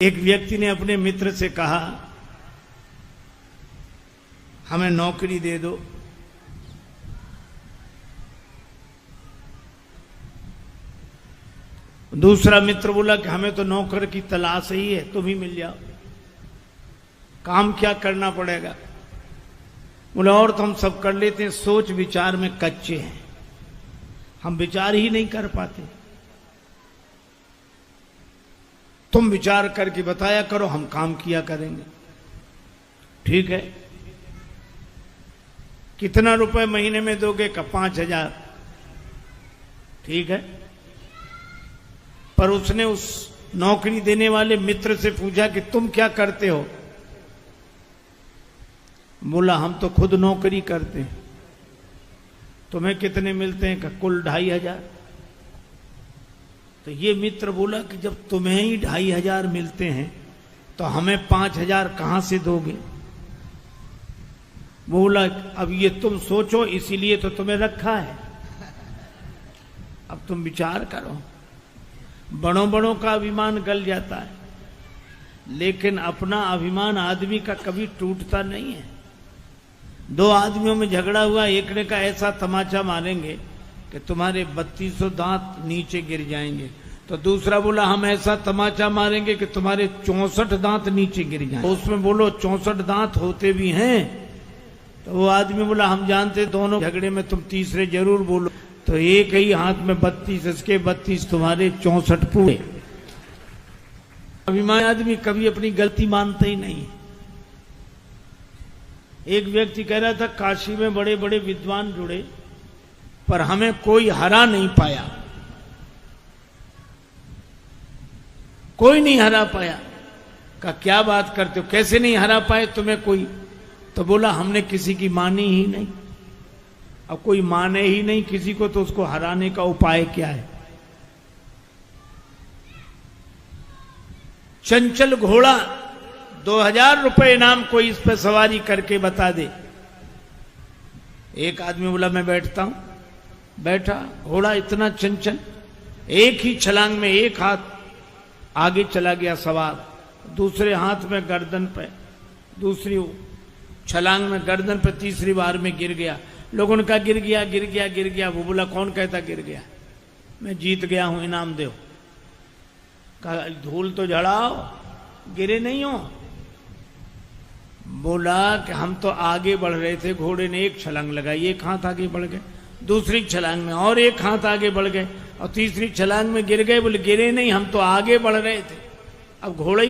एक व्यक्ति ने अपने मित्र से कहा, हमें नौकरी दे दो। दूसरा मित्र बोला कि हमें तो नौकर की तलाश ही है, तुम ही मिल जाओ। काम क्या करना पड़ेगा? बोला और तो हम सब कर लेते हैं, सोच विचार में कच्चे हैं, हम विचार ही नहीं कर पाते। तुम विचार करके बताया करो, हम काम किया करेंगे। ठीक है, कितना रुपए महीने में दोगे? का 5,000। ठीक है, पर उसने उस नौकरी देने वाले मित्र से पूछा कि तुम क्या करते हो? बोला हम तो खुद नौकरी करते हैं। तुम्हें कितने मिलते हैं? का कुल 2,500। तो ये मित्र बोला कि जब तुम्हें ही 2,500 मिलते हैं तो हमें 5,000 कहां से दोगे? बोला अब ये तुम सोचो, इसीलिए तो तुम्हें रखा है, अब तुम विचार करो। बड़ों बड़ों का अभिमान गल जाता है, लेकिन अपना अभिमान आदमी का कभी टूटता नहीं है। दो आदमियों में झगड़ा हुआ, एक ने कहा ऐसा तमाचा मारेंगे कि तुम्हारे 3200 दांत नीचे गिर जाएंगे, तो दूसरा बोला हम ऐसा तमाचा मारेंगे कि तुम्हारे 64 दांत नीचे गिर जाएंगे। तो उसमें बोलो 64 दांत होते भी हैं? तो वो आदमी बोला हम जानते, दोनों झगड़े में तुम तीसरे जरूर बोलो। तो एक ही हाथ में 32, इसके 32, तुम्हारे 64 पूरे। अभिमान आदमी कभी अपनी गलती मानता ही नहीं। एक व्यक्ति कह रहा था काशी में बड़े बड़े विद्वान जुड़े, पर हमें कोई हरा नहीं पाया, कोई नहीं हरा पाया। का क्या बात करते हो, कैसे नहीं हरा पाए तुम्हें कोई? तो बोला हमने किसी की मानी ही नहीं। अब कोई माने ही नहीं किसी को, तो उसको हराने का उपाय क्या है? चंचल घोड़ा, 2,000 रुपए इनाम, कोई इस पर सवारी करके बता दे। एक आदमी बोला मैं बैठता हूं। बैठा, घोड़ा इतना चंचल, एक ही छलांग में एक हाथ आगे चला गया सवार, दूसरे हाथ में गर्दन पे, दूसरी छलांग में गर्दन पे, तीसरी बार में गिर गया। लोगों ने कहा गिर गया गिर गया गिर गया। वो बोला कौन कहता गिर गया, मैं जीत गया हूं, इनाम दो। कहा धूल तो झड़ाओ, गिरे नहीं हो। बोला कि हम तो आगे बढ़ रहे थे, घोड़े ने एक छलांग लगाई, एक हाथ आगे बढ़ गए, दूसरी छलांग में और एक हाथ आगे बढ़ गए, और तीसरी छलांग में गिर गए। बोले गिरे नहीं, हम तो आगे बढ़ रहे थे। अब घोड़े